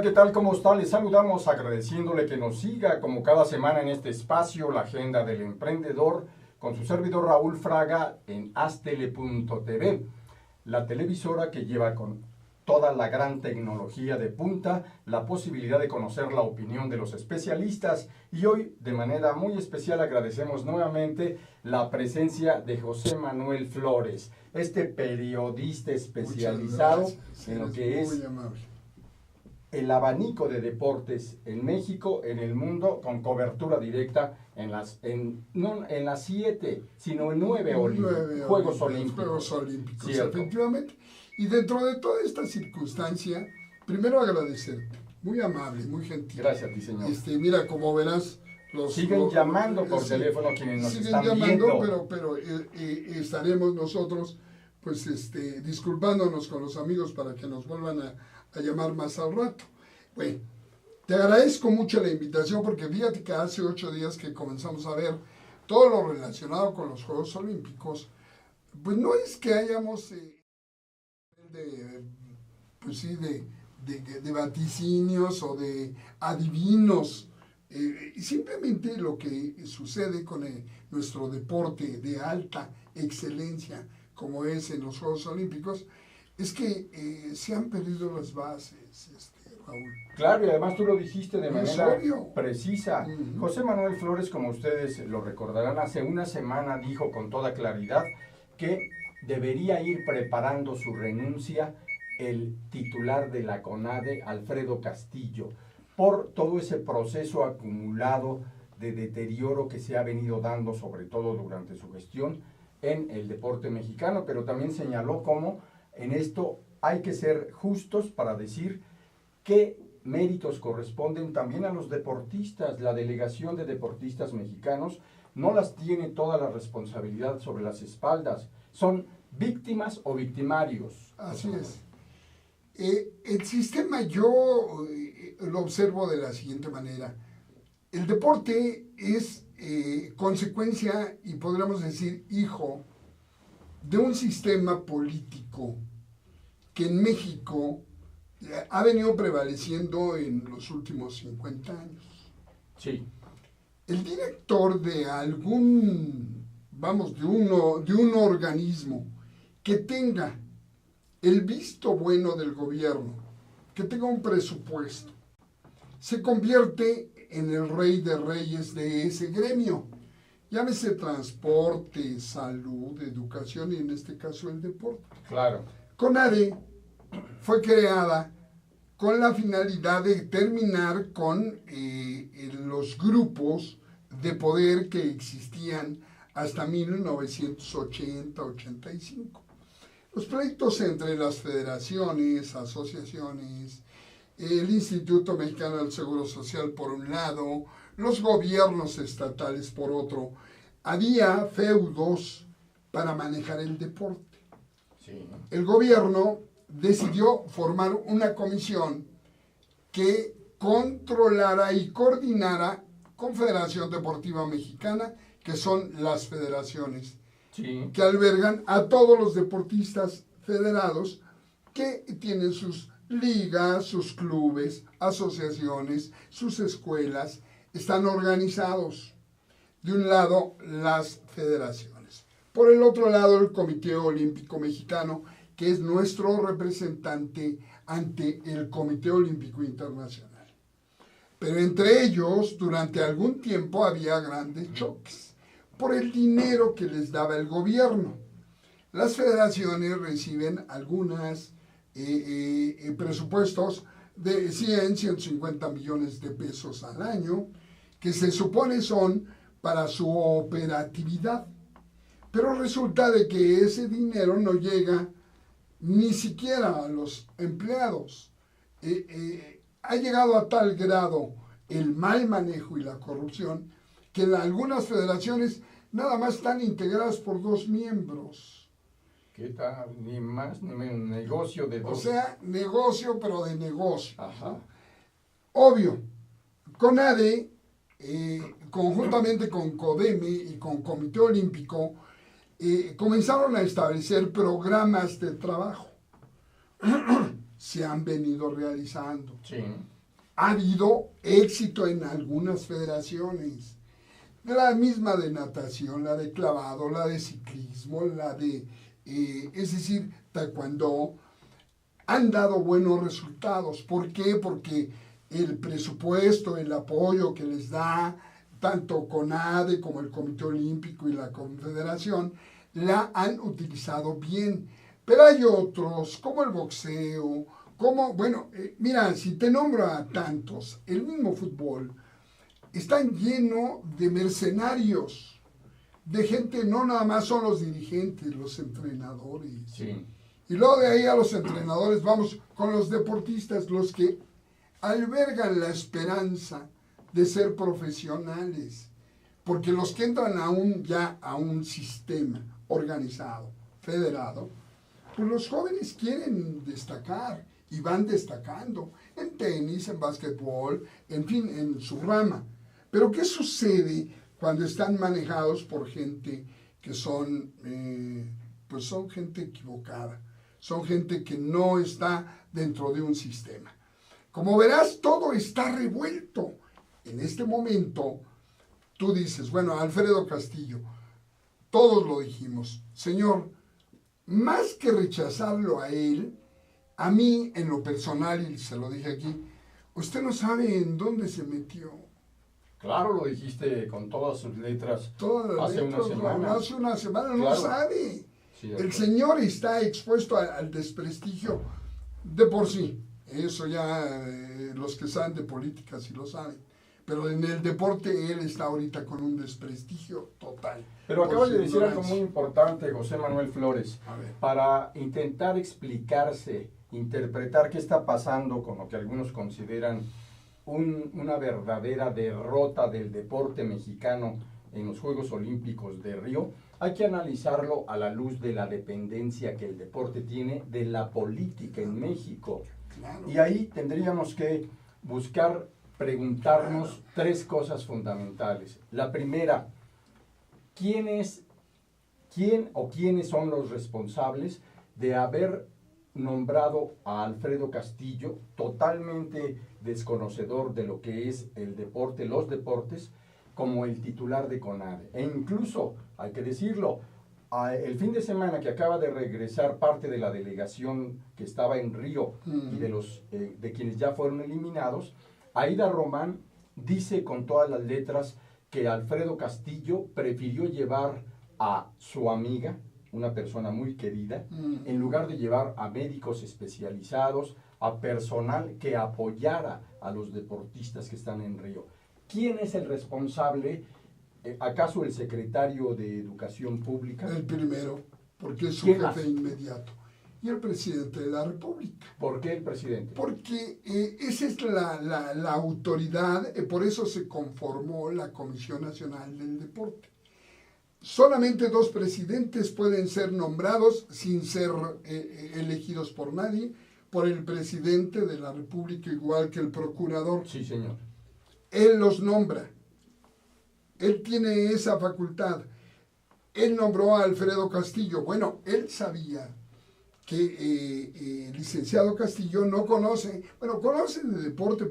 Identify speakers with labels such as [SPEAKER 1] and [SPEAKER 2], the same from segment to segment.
[SPEAKER 1] ¿qué tal? ¿Cómo está? Les saludamos agradeciéndole que nos siga como cada semana en este espacio, la Agenda del Emprendedor, con su servidor Raúl Fraga en Astele.tv, la televisora que lleva con toda la gran tecnología de punta, la posibilidad de conocer la opinión de los especialistas, y hoy de manera muy especial agradecemos nuevamente la presencia de José Manuel Flores, este periodista especializado en lo que es el abanico de deportes en México, en el mundo, con cobertura directa no en las 7, sino en 9 Juegos Olímpicos.
[SPEAKER 2] Efectivamente. Y dentro de toda esta circunstancia, primero agradecerte, muy amable, muy gentil.
[SPEAKER 1] Gracias a ti, señor.
[SPEAKER 2] Mira, como verás,
[SPEAKER 1] siguen llamando por teléfono quienes nos están viendo.
[SPEAKER 2] Pero estaremos nosotros, pues, disculpándonos con los amigos para que nos vuelvan a llamar más al rato. Bueno, te agradezco mucho la invitación porque fíjate que hace 8 días que comenzamos a ver todo lo relacionado con los Juegos Olímpicos, pues no es que hayamos de vaticinios o de adivinos, simplemente lo que sucede con nuestro deporte de alta excelencia como es en los Juegos Olímpicos es que se han perdido las bases, Raúl.
[SPEAKER 1] Claro, y además tú lo dijiste de manera precisa. José Manuel Flores, como ustedes lo recordarán, hace una semana dijo con toda claridad que debería ir preparando su renuncia el titular de la CONADE, Alfredo Castillo, por todo ese proceso acumulado de deterioro que se ha venido dando, sobre todo durante su gestión, en el deporte mexicano, pero también señaló cómo en esto hay que ser justos para decir qué méritos corresponden también a los deportistas. La delegación de deportistas mexicanos no las tiene toda la responsabilidad sobre las espaldas. Son víctimas o victimarios.
[SPEAKER 2] Así es. El sistema yo lo observo de la siguiente manera. El deporte es consecuencia y podríamos decir hijo de un sistema político que en México ha venido prevaleciendo en los últimos 50 años.
[SPEAKER 1] Sí.
[SPEAKER 2] El director de de un organismo que tenga el visto bueno del gobierno, que tenga un presupuesto, se convierte en el rey de reyes de ese gremio. Llámese transporte, salud, educación y en este caso el deporte.
[SPEAKER 1] Claro.
[SPEAKER 2] CONADE fue creada con la finalidad de terminar con los grupos de poder que existían hasta 1980-85. Los pleitos entre las federaciones, asociaciones, el Instituto Mexicano del Seguro Social por un lado, los gobiernos estatales por otro, había feudos para manejar el deporte.
[SPEAKER 1] Sí.
[SPEAKER 2] El gobierno decidió formar una comisión que controlara y coordinara Confederación Deportiva Mexicana, que son las federaciones,
[SPEAKER 1] sí,
[SPEAKER 2] que albergan a todos los deportistas federados que tienen sus ligas, sus clubes, asociaciones, sus escuelas, están organizados. De un lado, las federaciones. Por el otro lado, el Comité Olímpico Mexicano, que es nuestro representante ante el Comité Olímpico Internacional. Pero entre ellos, durante algún tiempo, había grandes choques por el dinero que les daba el gobierno. Las federaciones reciben algunas presupuestos de 150 millones de pesos al año, que se supone son para su operatividad. Pero resulta de que ese dinero no llega ni siquiera a los empleados. Ha llegado a tal grado el mal manejo y la corrupción que en algunas federaciones nada más están integradas por 2 miembros.
[SPEAKER 1] ¿Qué tal? Ni más ni menos, negocio de 2.
[SPEAKER 2] O sea, negocio, pero de negocio.
[SPEAKER 1] Ajá.
[SPEAKER 2] Obvio, CONADE, conjuntamente con CODEME y con Comité Olímpico, comenzaron a establecer programas de trabajo. Se han venido realizando.
[SPEAKER 1] Sí.
[SPEAKER 2] ha habido éxito en algunas federaciones. La misma de natación, la de clavado, la de ciclismo, la de, es decir, taekwondo, han dado buenos resultados. ¿Por qué? Porque el presupuesto, el apoyo que les da tanto CONADE como el Comité Olímpico y la Confederación, la han utilizado bien. Pero hay otros, como el boxeo, como, bueno, mira, si te nombro a tantos, el mismo fútbol, están lleno de mercenarios, de gente, no nada más son los dirigentes, los entrenadores.
[SPEAKER 1] Sí.
[SPEAKER 2] Y luego de ahí a los entrenadores vamos con los deportistas, los que albergan la esperanza de ser profesionales. Porque los que entran ya a un sistema organizado, federado, pues los jóvenes quieren destacar y van destacando en tenis, en básquetbol, en fin, en su rama. Pero ¿qué sucede cuando están manejados por gente que son, pues son gente equivocada? Son gente que no está dentro de un sistema. Como verás, todo está revuelto. En este momento, tú dices, bueno, Alfredo Castillo, todos lo dijimos, señor, más que rechazarlo a él, a mí en lo personal, y se lo dije aquí, usted no sabe en dónde se metió.
[SPEAKER 1] Claro, lo dijiste con todas sus letras
[SPEAKER 2] Hace una semana, no sabe. Sí, el señor está expuesto al desprestigio de por sí. Eso ya los que saben de política sí lo saben. Pero en el deporte él está ahorita con un desprestigio total.
[SPEAKER 1] Pero acabas de decir algo muy importante, José Manuel Flores. Para intentar explicarse, interpretar qué está pasando con lo que algunos consideran una verdadera derrota del deporte mexicano en los Juegos Olímpicos de Río, hay que analizarlo a la luz de la dependencia que el deporte tiene de la política en México. Claro. Y ahí tendríamos que buscar preguntarnos tres cosas fundamentales. La primera, ¿quién o quiénes son los responsables de haber nombrado a Alfredo Castillo, totalmente desconocedor de lo que es el deporte, los deportes, como el titular de CONADE? E incluso, hay que decirlo, el fin de semana que acaba de regresar parte de la delegación que estaba en Río y de quienes ya fueron eliminados, Aida Román dice con todas las letras que Alfredo Castillo prefirió llevar a su amiga, una persona muy querida, en lugar de llevar a médicos especializados, a personal que apoyara a los deportistas que están en Río. ¿Quién es el responsable? ¿Acaso el secretario de Educación Pública?
[SPEAKER 2] El primero, porque es su jefe inmediato. Y el presidente de la República.
[SPEAKER 1] ¿Por qué el presidente?
[SPEAKER 2] Porque esa es la autoridad, por eso se conformó la Comisión Nacional del Deporte. Solamente 2 presidentes pueden ser nombrados sin ser elegidos por nadie, por el presidente de la República, igual que el procurador.
[SPEAKER 1] Sí, señor.
[SPEAKER 2] Él los nombra. Él tiene esa facultad. Él nombró a Alfredo Castillo. Bueno, él sabía que el licenciado Castillo no conoce, bueno, conoce de deporte,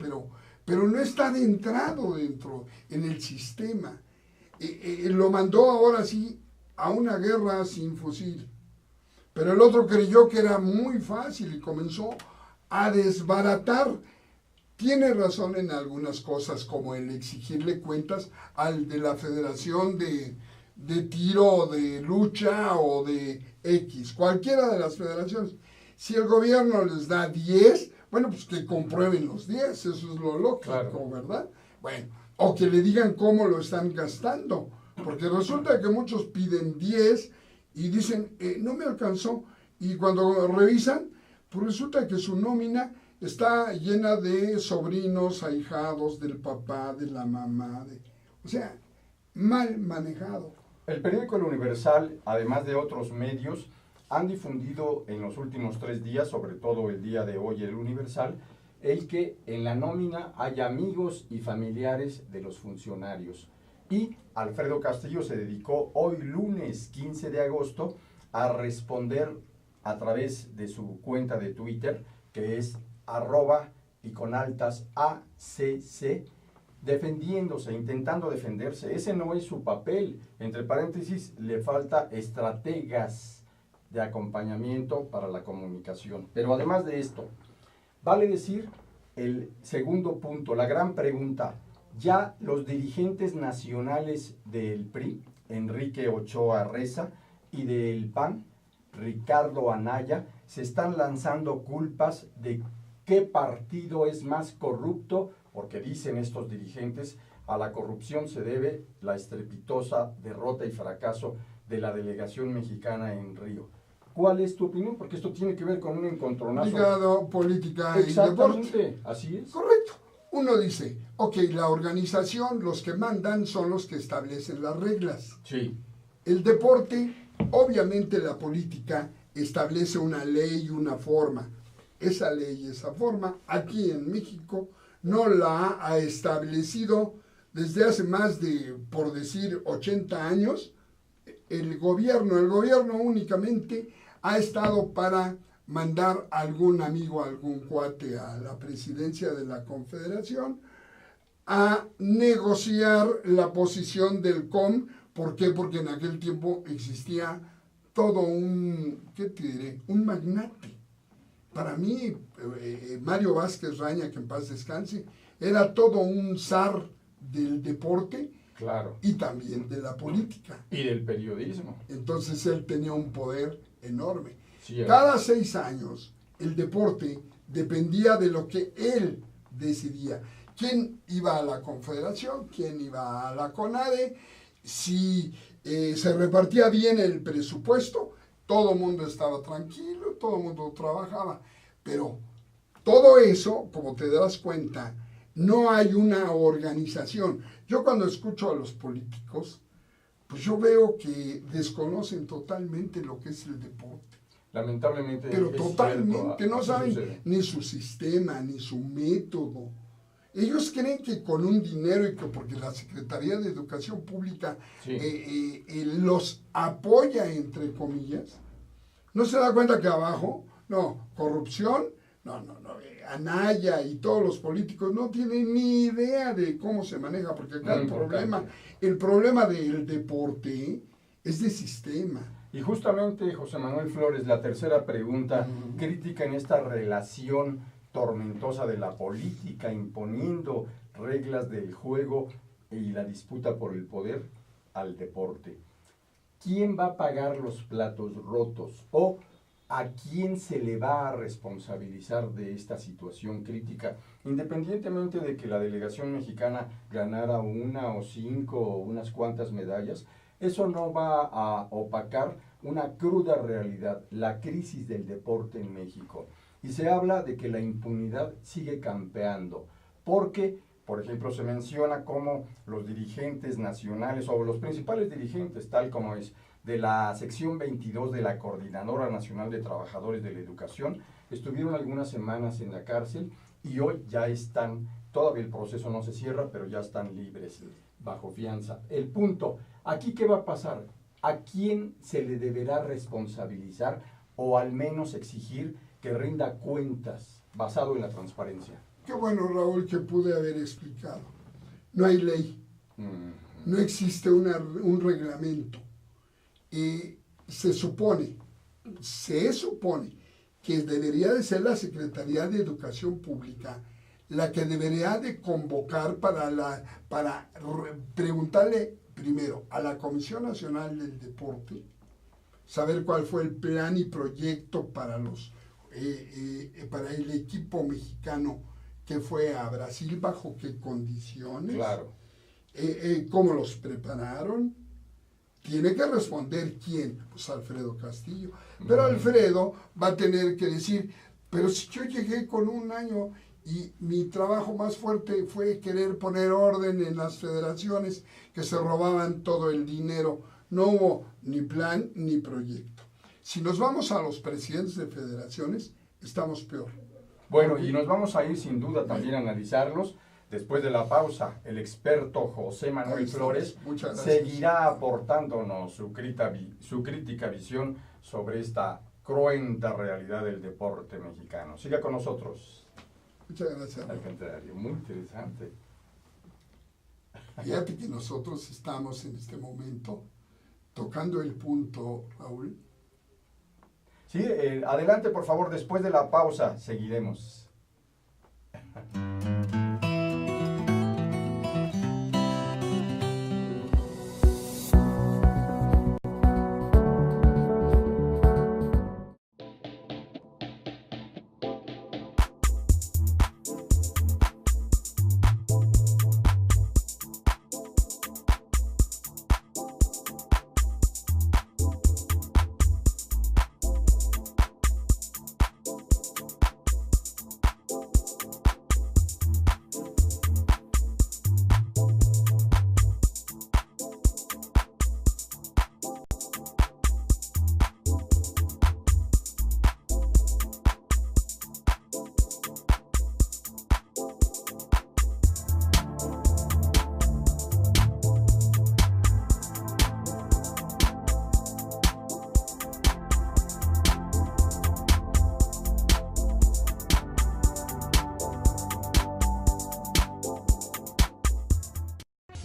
[SPEAKER 2] pero no está adentrado en el sistema. Lo mandó ahora sí a una guerra sin fusil. Pero el otro creyó que era muy fácil y comenzó a desbaratar. Tiene razón en algunas cosas, como el exigirle cuentas al de la Federación de Tiro, de Lucha o de X, cualquiera de las federaciones. Si el gobierno les da 10, bueno, pues que comprueben los 10, eso es lo lógico, claro, ¿verdad? Bueno, o que le digan cómo lo están gastando, porque resulta que muchos piden 10 y dicen, no me alcanzó, y cuando revisan, pues resulta que su nómina está llena de sobrinos, ahijados del papá, de la mamá, o sea, mal manejado.
[SPEAKER 1] El periódico El Universal, además de otros medios, han difundido en los últimos 3 días, sobre todo el día de hoy El Universal, el que en la nómina hay amigos y familiares de los funcionarios. Y Alfredo Castillo se dedicó hoy lunes 15 de agosto a responder a través de su cuenta de Twitter, que es y con altas ACC, defendiéndose, intentando defenderse. Ese no es su papel. Entre paréntesis, le falta estrategas de acompañamiento para la comunicación. Pero además de esto, vale decir el segundo punto, la gran pregunta. Ya los dirigentes nacionales del PRI, Enrique Ochoa Reza, y del PAN, Ricardo Anaya, se están lanzando culpas de qué partido es más corrupto, porque dicen estos dirigentes, a la corrupción se debe la estrepitosa derrota y fracaso de la delegación mexicana en Río. ¿Cuál es tu opinión? Porque esto tiene que ver con un encontronazo.
[SPEAKER 2] Ligado, política y deporte.
[SPEAKER 1] Exactamente, así es.
[SPEAKER 2] Correcto. Uno dice, ok, la organización, los que mandan son los que establecen las reglas.
[SPEAKER 1] Sí.
[SPEAKER 2] El deporte, obviamente la política establece una ley y una forma. Esa ley y esa forma, aquí en México, no la ha establecido desde hace más de, por decir, 80 años. El gobierno únicamente ha estado para mandar algún amigo, algún cuate a la presidencia de la Confederación a negociar la posición del COM. ¿Por qué? Porque en aquel tiempo existía todo un, ¿qué te diré? Un magnate. Para mí, Mario Vázquez Raña, que en paz descanse, era todo un zar del deporte.
[SPEAKER 1] Claro.
[SPEAKER 2] Y también de la política.
[SPEAKER 1] Y del periodismo.
[SPEAKER 2] Entonces él tenía un poder enorme.
[SPEAKER 1] Sí,
[SPEAKER 2] cada 6 años el deporte dependía de lo que él decidía. ¿Quién iba a la Confederación? ¿Quién iba a la CONADE? Si se repartía bien el presupuesto, todo el mundo estaba tranquilo, todo el mundo trabajaba. Pero todo eso, como te das cuenta, no hay una organización. Yo cuando escucho a los políticos, pues yo veo que desconocen totalmente lo que es el deporte.
[SPEAKER 1] Lamentablemente.
[SPEAKER 2] Pero totalmente,
[SPEAKER 1] cierto,
[SPEAKER 2] no saben
[SPEAKER 1] sucede.
[SPEAKER 2] ni su sistema, ni su método. Ellos creen que con un dinero, y que porque la Secretaría de Educación Pública
[SPEAKER 1] Sí.
[SPEAKER 2] los apoya, entre comillas, no se da cuenta que abajo, no, corrupción, no, Anaya y todos los políticos no tienen ni idea de cómo se maneja, porque acá el problema del deporte es de sistema.
[SPEAKER 1] Y justamente, José Manuel Flores, la tercera pregunta, crítica en esta relación tormentosa de la política, imponiendo reglas del juego y la disputa por el poder al deporte. ¿Quién va a pagar los platos rotos? ¿O a quién se le va a responsabilizar de esta situación crítica? Independientemente de que la delegación mexicana ganara 1 o 5 o unas cuantas medallas, eso no va a opacar una cruda realidad, la crisis del deporte en México. Y se habla de que la impunidad sigue campeando, porque, por ejemplo, se menciona cómo los dirigentes nacionales o los principales dirigentes, tal como es, de la sección 22 de la Coordinadora Nacional de Trabajadores de la Educación, estuvieron algunas semanas en la cárcel y hoy ya están, todavía el proceso no se cierra, pero ya están libres, bajo fianza. El punto, ¿aquí qué va a pasar? ¿A quién se le deberá responsabilizar o al menos exigir que rinda cuentas basado en la transparencia?
[SPEAKER 2] Qué bueno, Raúl, que pude haber explicado. No hay ley, no existe un reglamento. Se supone que debería de ser la Secretaría de Educación Pública la que debería de convocar para preguntarle primero a la Comisión Nacional del Deporte, saber cuál fue el plan y proyecto para el equipo mexicano que fue a Brasil, bajo qué condiciones,
[SPEAKER 1] claro.
[SPEAKER 2] Cómo los prepararon. Tiene que responder quién, pues Alfredo Castillo. Pero Alfredo va a tener que decir, pero si yo llegué con 1 año y mi trabajo más fuerte fue querer poner orden en las federaciones que se robaban todo el dinero, no hubo ni plan ni proyecto. Si nos vamos a los presidentes de federaciones, estamos peor.
[SPEAKER 1] Bueno, y nos vamos a ir sin duda también a analizarlos. Después de la pausa, el experto José Manuel Flores seguirá aportándonos su crítica visión sobre esta cruenta realidad del deporte mexicano. Siga con nosotros.
[SPEAKER 2] Muchas gracias.
[SPEAKER 1] Al contrario, muy interesante.
[SPEAKER 2] Fíjate que nosotros estamos en este momento tocando el punto, Raúl.
[SPEAKER 1] Sí, adelante por favor, después de la pausa seguiremos.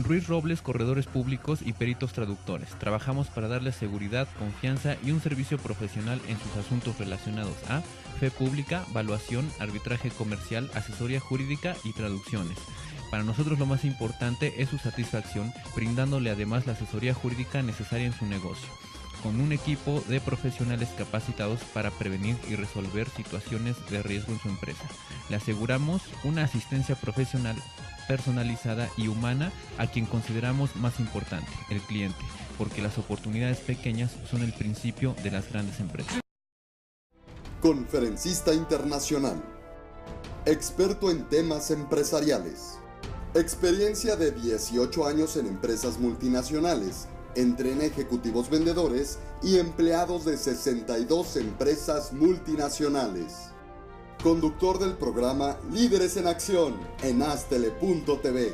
[SPEAKER 3] Ruiz Robles, corredores públicos y peritos traductores. Trabajamos para darles seguridad, confianza y un servicio profesional en sus asuntos relacionados a fe pública, valuación, arbitraje comercial, asesoría jurídica y traducciones. Para nosotros lo más importante es su satisfacción, brindándole además la asesoría jurídica necesaria en su negocio, con un equipo de profesionales capacitados para prevenir y resolver situaciones de riesgo en su empresa. Le aseguramos una asistencia profesional personalizada y humana a quien consideramos más importante, el cliente, porque las oportunidades pequeñas son el principio de las grandes empresas.
[SPEAKER 4] Conferencista internacional, experto en temas empresariales, experiencia de 18 años en empresas multinacionales, entrena ejecutivos vendedores y empleados de 62 empresas multinacionales. Conductor del programa Líderes en Acción en Astele.tv.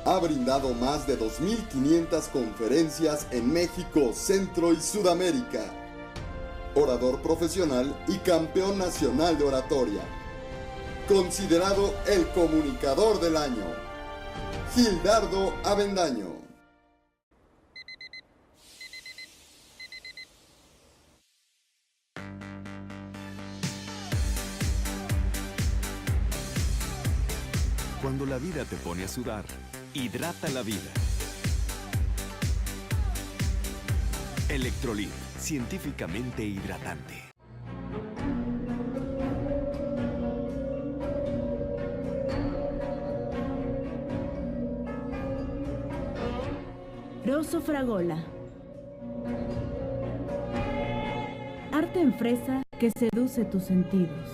[SPEAKER 4] Ha brindado más de 2.500 conferencias en México, Centro y Sudamérica. Orador profesional y campeón nacional de oratoria. Considerado el comunicador del año. Gildardo Avendaño.
[SPEAKER 5] Cuando la vida te pone a sudar, hidrata la vida. Electrolit, científicamente hidratante.
[SPEAKER 6] Rosso Fragola. Arte en fresa que seduce tus sentidos.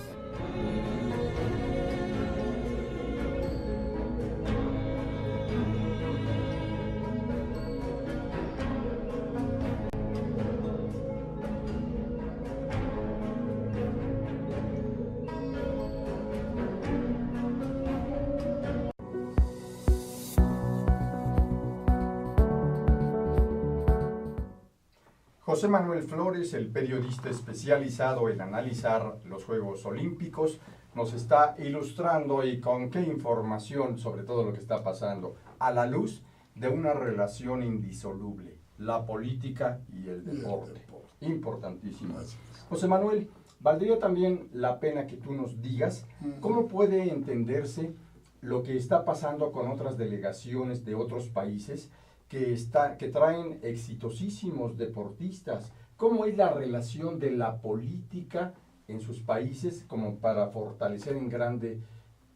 [SPEAKER 1] José Manuel Flores, el periodista especializado en analizar los Juegos Olímpicos, nos está ilustrando y con qué información sobre todo lo que está pasando a la luz de una relación indisoluble, la política y el deporte. Importantísimo. José Manuel, valdría también la pena que tú nos digas cómo puede entenderse lo que está pasando con otras delegaciones de otros países que traen exitosísimos deportistas. ¿Cómo es la relación de la política en sus países como para fortalecer en grande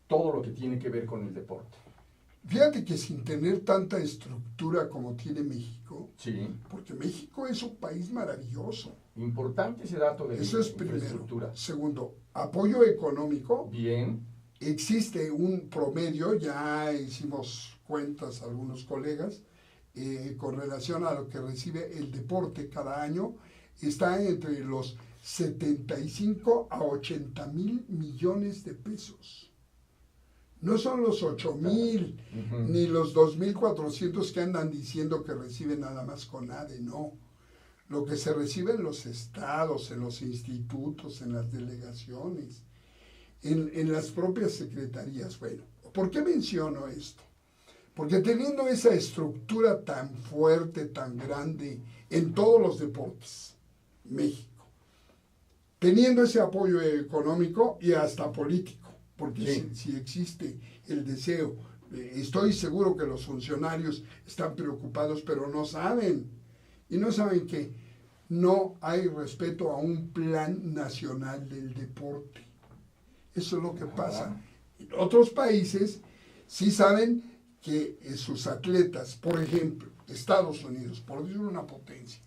[SPEAKER 1] todo lo que tiene que ver con el deporte?
[SPEAKER 2] Fíjate que sin tener tanta estructura como tiene México,
[SPEAKER 1] sí,
[SPEAKER 2] porque México es un país maravilloso.
[SPEAKER 1] Importante ese dato de
[SPEAKER 2] eso es
[SPEAKER 1] infraestructura.
[SPEAKER 2] Primero. Segundo, apoyo económico.
[SPEAKER 1] Bien.
[SPEAKER 2] Existe un promedio, ya hicimos cuentas algunos colegas, con relación a lo que recibe el deporte cada año, está entre los 75 a 80 mil millones de pesos. No son los 8,000 ni los 2,400 que andan diciendo que reciben nada más CONADE, no. Lo que se recibe en los estados, en los institutos, en las delegaciones. en las propias secretarías. Bueno, ¿por qué menciono esto? Porque teniendo esa estructura tan fuerte, tan grande en todos los deportes, México, teniendo ese apoyo económico y hasta político, porque si existe el deseo, estoy seguro que los funcionarios están preocupados, pero no saben. Y no saben que no hay respeto a un plan nacional del deporte. Eso es lo que pasa. En otros países sí saben que sus atletas, por ejemplo, Estados Unidos, por decir una potencia,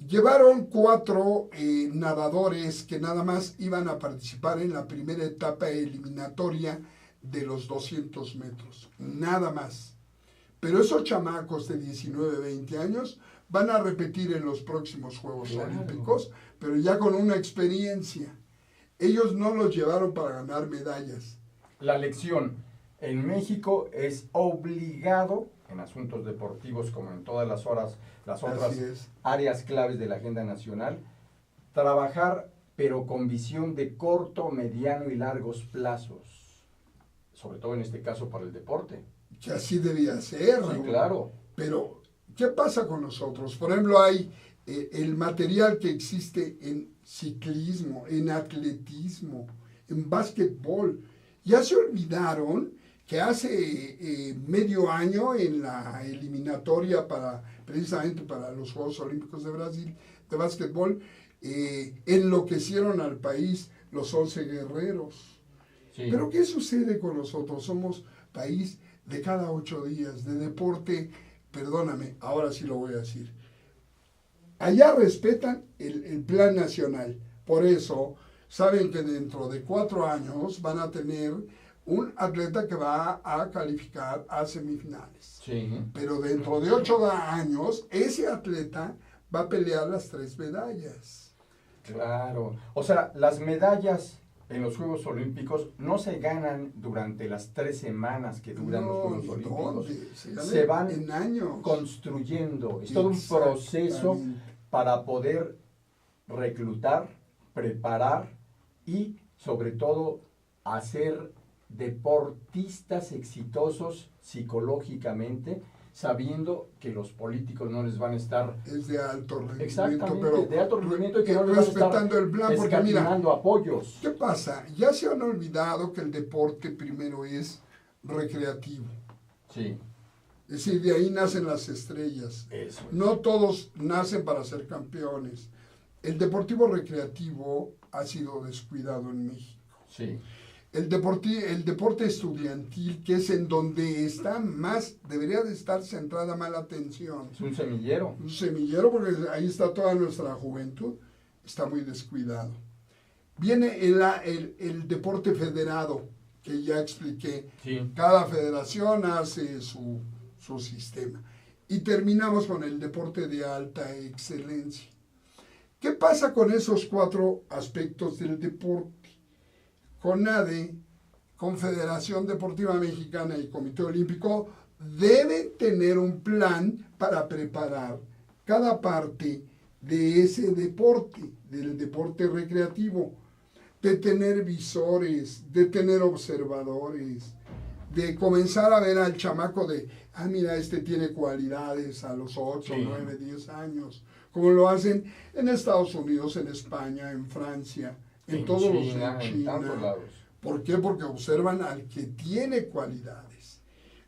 [SPEAKER 2] llevaron 4 nadadores que nada más iban a participar en la primera etapa eliminatoria de los 200 metros, nada más. Pero esos chamacos de 19, 20 años van a repetir en los próximos Juegos Olímpicos, pero ya con una experiencia. Ellos no los llevaron para ganar medallas.
[SPEAKER 1] La lección: en México es obligado, en asuntos deportivos como en todas las otras áreas claves de la agenda nacional, trabajar pero con visión de corto, mediano y largos plazos, sobre todo en este caso para el deporte.
[SPEAKER 2] Que así debía ser.
[SPEAKER 1] Sí, claro.
[SPEAKER 2] Pero, ¿qué pasa con nosotros? Por ejemplo, hay el material que existe en ciclismo, en atletismo, en básquetbol. Ya se olvidaron que hace medio año en la eliminatoria precisamente para los Juegos Olímpicos de Brasil de básquetbol, enloquecieron al país los 11 guerreros. Sí. Pero ¿qué sucede con nosotros? Somos país de cada 8 días, de deporte, perdóname, ahora sí lo voy a decir. Allá respetan el plan nacional, por eso saben que dentro de 4 años van a tener un atleta que va a calificar a semifinales. Sí. Pero dentro de 8 años, ese atleta va a pelear las 3 medallas.
[SPEAKER 1] Claro, o sea, las medallas en los Juegos Olímpicos no se ganan durante las 3 semanas que duran los Juegos Olímpicos. Se van
[SPEAKER 2] en años
[SPEAKER 1] construyendo. Es todo un proceso para poder reclutar, preparar y sobre todo hacer deportistas exitosos psicológicamente, sabiendo que los políticos no les van a estar...
[SPEAKER 2] Es de alto rendimiento.
[SPEAKER 1] Exactamente,
[SPEAKER 2] pero
[SPEAKER 1] de alto rendimiento y que no les van a estar
[SPEAKER 2] el plan, porque mira,
[SPEAKER 1] apoyos.
[SPEAKER 2] ¿Qué pasa? Ya se han olvidado que el deporte primero es recreativo.
[SPEAKER 1] Sí.
[SPEAKER 2] Es decir, de ahí nacen las estrellas.
[SPEAKER 1] Eso es.
[SPEAKER 2] No todos nacen para ser campeones. El deportivo recreativo ha sido descuidado en México.
[SPEAKER 1] Sí.
[SPEAKER 2] El deporte estudiantil, que es en donde está más, debería de estar centrada más la atención.
[SPEAKER 1] Es un semillero.
[SPEAKER 2] Un semillero, porque ahí está toda nuestra juventud, está muy descuidado. Viene el deporte federado, que ya expliqué. Sí. Cada federación hace su sistema. Y terminamos con el deporte de alta excelencia. ¿Qué pasa con esos 4 aspectos del deporte? CONADE, Confederación Deportiva Mexicana y Comité Olímpico deben tener un plan para preparar cada parte de ese deporte, del deporte recreativo, de tener visores, de tener observadores, de comenzar a ver al chamaco de, mira, este tiene cualidades a los 8, 9, 10 años, como lo hacen en Estados Unidos, en España, en Francia, en todos
[SPEAKER 1] China, en tantos lados.
[SPEAKER 2] ¿Por qué? Porque observan al que tiene cualidades.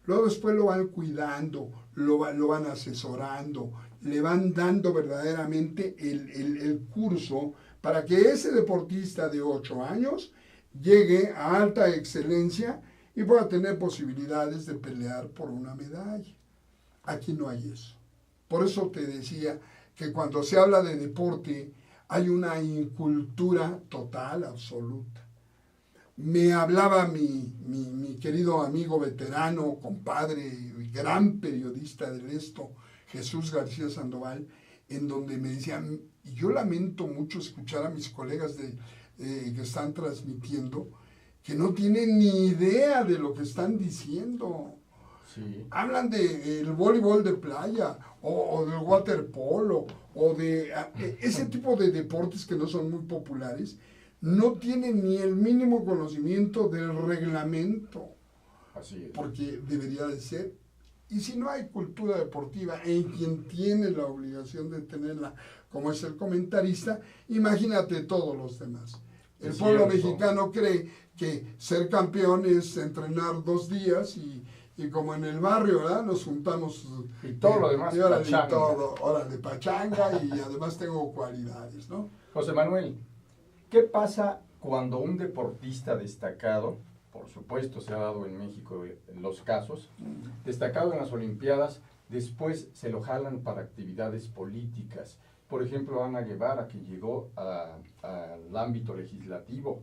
[SPEAKER 2] Luego después lo van cuidando, lo van asesorando, le van dando verdaderamente el curso para que ese deportista de 8 años llegue a alta excelencia y pueda tener posibilidades de pelear por una medalla. Aquí no hay eso. Por eso te decía que cuando se habla de deporte hay una incultura total, absoluta. Me hablaba mi querido amigo veterano, compadre, gran periodista del Esto, Jesús García Sandoval, en donde me decía, y yo lamento mucho escuchar a mis colegas que están transmitiendo, que no tienen ni idea de lo que están diciendo. Sí. Hablan del voleibol de playa, o del waterpolo, o de ese tipo de deportes que no son muy populares, no tienen ni el mínimo conocimiento del reglamento,
[SPEAKER 1] Así es.
[SPEAKER 2] porque debería de ser. Y si no hay cultura deportiva en quien tiene la obligación de tenerla, como es el comentarista, imagínate todos los demás. El pueblo mexicano cree que ser campeón es entrenar 2 días y como en el barrio, ¿verdad? Nos juntamos.
[SPEAKER 1] Y todo lo demás,
[SPEAKER 2] pachanga. Todo, órale, pachanga, y además tengo cualidades, ¿no?
[SPEAKER 1] José Manuel, ¿qué pasa cuando un deportista destacado, por supuesto se ha dado en México los casos, destacado en las Olimpiadas, después se lo jalan para actividades políticas? Por ejemplo, Ana Guevara, que llegó al ámbito legislativo.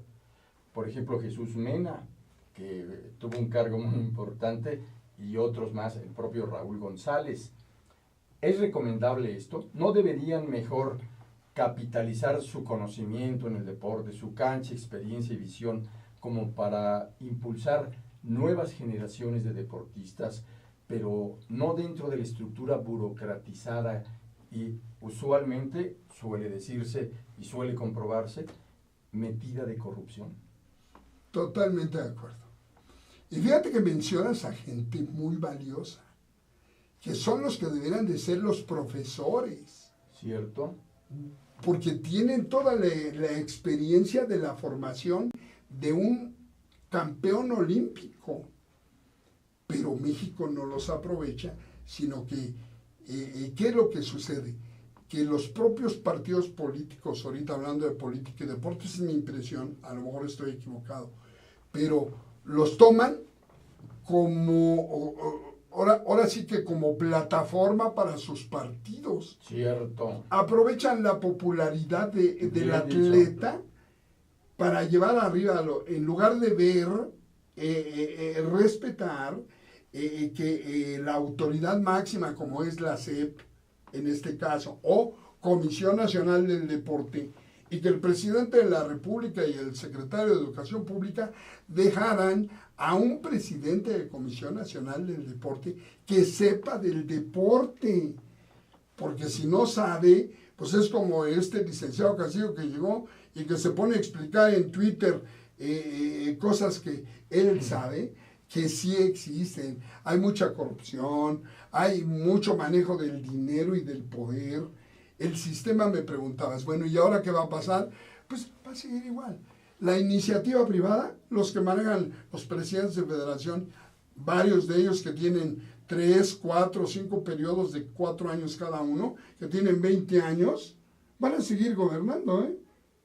[SPEAKER 1] Por ejemplo, Jesús Mena, que tuvo un cargo muy importante, y otros más, el propio Raúl González. ¿Es recomendable esto? ¿No deberían mejor capitalizar su conocimiento en el deporte, su cancha, experiencia y visión, como para impulsar nuevas generaciones de deportistas, pero no dentro de la estructura burocratizada y usualmente, suele decirse y suele comprobarse, metida de corrupción?
[SPEAKER 2] Totalmente de acuerdo. Y fíjate que mencionas a gente muy valiosa, que son los que deberían de ser los profesores.
[SPEAKER 1] ¿Cierto?
[SPEAKER 2] Porque tienen toda la experiencia de la formación de un campeón olímpico. Pero México no los aprovecha, sino que, ¿qué es lo que sucede? Que los propios partidos políticos, ahorita hablando de política y deportes, es mi impresión, a lo mejor estoy equivocado, pero los toman como, ahora sí que como plataforma para sus partidos.
[SPEAKER 1] Cierto.
[SPEAKER 2] Aprovechan la popularidad del atleta para llevar arriba, en lugar de ver, respetar que la autoridad máxima, como es la SEP, en este caso, o Comisión Nacional del Deporte, y que el presidente de la República y el secretario de Educación Pública dejaran a un presidente de Comisión Nacional del Deporte que sepa del deporte, porque si no sabe, pues es como este licenciado Castillo que llegó y que se pone a explicar en Twitter cosas que él sabe, que sí existen. Hay mucha corrupción, hay mucho manejo del dinero y del poder. El sistema, me preguntabas, bueno, ¿y ahora qué va a pasar? Pues va a seguir igual. La iniciativa privada, los que manejan los presidentes de federación, varios de ellos que tienen 3, 4, 5 periodos de 4 años cada uno, que tienen 20 años, van a seguir gobernando, ¿eh?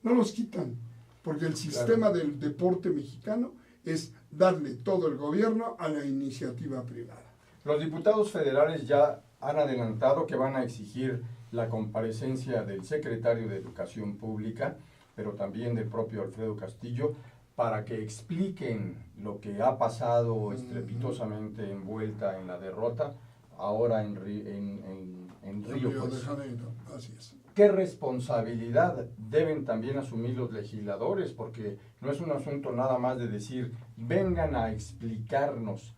[SPEAKER 2] No los quitan, porque el sistema del deporte mexicano es darle todo el gobierno a la iniciativa privada.
[SPEAKER 1] Los diputados federales ya han adelantado que van a exigir la comparecencia del secretario de Educación Pública, pero también del propio Alfredo Castillo, para que expliquen lo que ha pasado estrepitosamente envuelta en la derrota, ahora en Río.
[SPEAKER 2] Río de Janeiro, así es.
[SPEAKER 1] ¿Qué responsabilidad deben también asumir los legisladores? Porque no es un asunto nada más de decir, vengan a explicarnos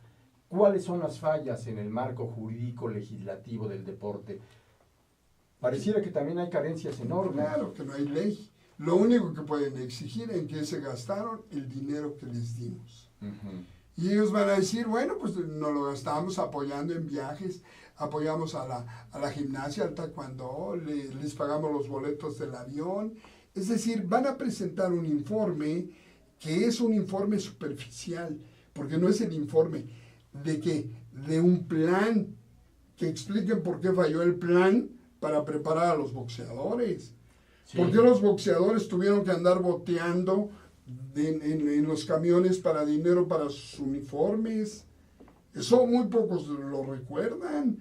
[SPEAKER 1] cuáles son las fallas en el marco jurídico legislativo del deporte. Pareciera que también hay carencias enormes.
[SPEAKER 2] Claro que no hay ley. Lo único que pueden exigir es que se gastaron el dinero que les dimos. Y ellos van a decir, bueno, pues nos lo gastamos apoyando en viajes, apoyamos a la gimnasia, al taekwondo, les pagamos los boletos del avión. Es decir, van a presentar un informe que es un informe superficial, porque no es el informe de un plan, que expliquen por qué falló el plan para preparar a los boxeadores. Sí. ¿Por qué los boxeadores tuvieron que andar boteando en los camiones para dinero para sus uniformes? Eso muy pocos lo recuerdan.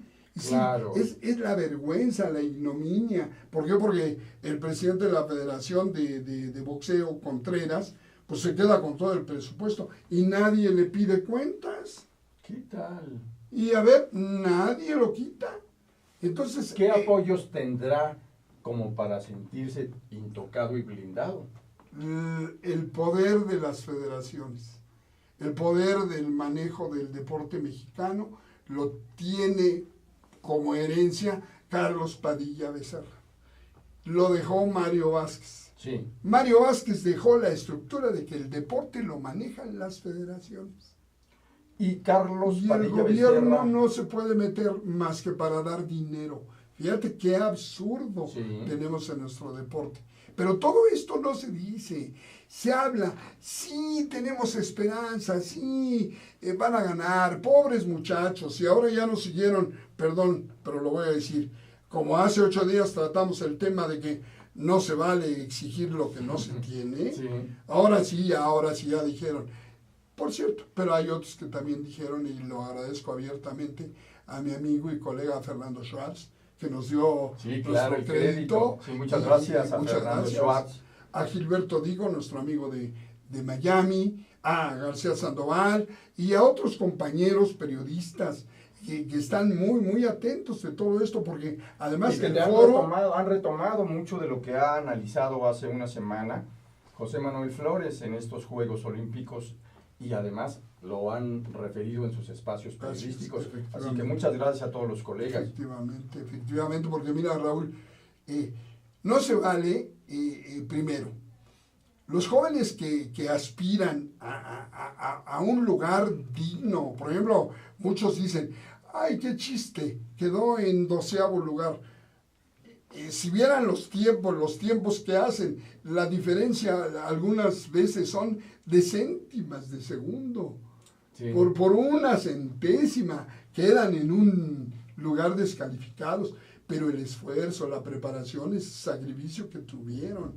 [SPEAKER 1] Claro.
[SPEAKER 2] Sí, es la vergüenza, la ignominia. ¿Por qué? Porque el presidente de la Federación de Boxeo, Contreras, pues se queda con todo el presupuesto y nadie le pide cuentas.
[SPEAKER 1] ¿Qué tal?
[SPEAKER 2] Y a ver, nadie lo quita. Entonces,
[SPEAKER 1] ¿qué apoyos tendrá como para sentirse intocado y blindado?
[SPEAKER 2] El poder de las federaciones, el poder del manejo del deporte mexicano lo tiene como herencia Carlos Padilla Becerra. Lo dejó Mario Vázquez.
[SPEAKER 1] Sí.
[SPEAKER 2] Mario Vázquez dejó la estructura de que el deporte lo manejan las federaciones.
[SPEAKER 1] Y Carlos
[SPEAKER 2] Y el
[SPEAKER 1] Padilla
[SPEAKER 2] gobierno
[SPEAKER 1] Becerra,
[SPEAKER 2] no se puede meter más que para dar dinero. Fíjate qué absurdo tenemos en nuestro deporte. Pero todo esto no se dice, se habla, sí tenemos esperanza, sí van a ganar, pobres muchachos, y ahora ya nos siguieron, perdón, pero lo voy a decir, como hace 8 días tratamos el tema de que no se vale exigir lo que no se tiene,
[SPEAKER 1] sí.
[SPEAKER 2] ahora sí ya dijeron. Por cierto, pero hay otros que también dijeron, y lo agradezco abiertamente a mi amigo y colega Fernando Schwartz, que nos dio
[SPEAKER 1] claro,
[SPEAKER 2] nuestro crédito.
[SPEAKER 1] Sí, muchas gracias a
[SPEAKER 2] muchas
[SPEAKER 1] Fernando
[SPEAKER 2] gracias.
[SPEAKER 1] Schwartz.
[SPEAKER 2] A Gilberto Digo, nuestro amigo de Miami, a García Sandoval y a otros compañeros periodistas que están muy atentos de todo esto, porque además
[SPEAKER 1] y que
[SPEAKER 2] el
[SPEAKER 1] foro han retomado mucho de lo que ha analizado hace una semana José Manuel Flores en estos Juegos Olímpicos, y además lo han referido en sus espacios periodísticos. Así que muchas gracias a todos los colegas.
[SPEAKER 2] Efectivamente, porque mira, Raúl, no se vale, primero, los jóvenes que aspiran a un lugar digno. Por ejemplo, muchos dicen, ay, qué chiste, quedó en 12º lugar. Si vieran los tiempos que hacen, la diferencia algunas veces son de céntimas de segundo. Sí. Por una centésima quedan en un lugar descalificados, pero el esfuerzo, la preparación, ese sacrificio que tuvieron,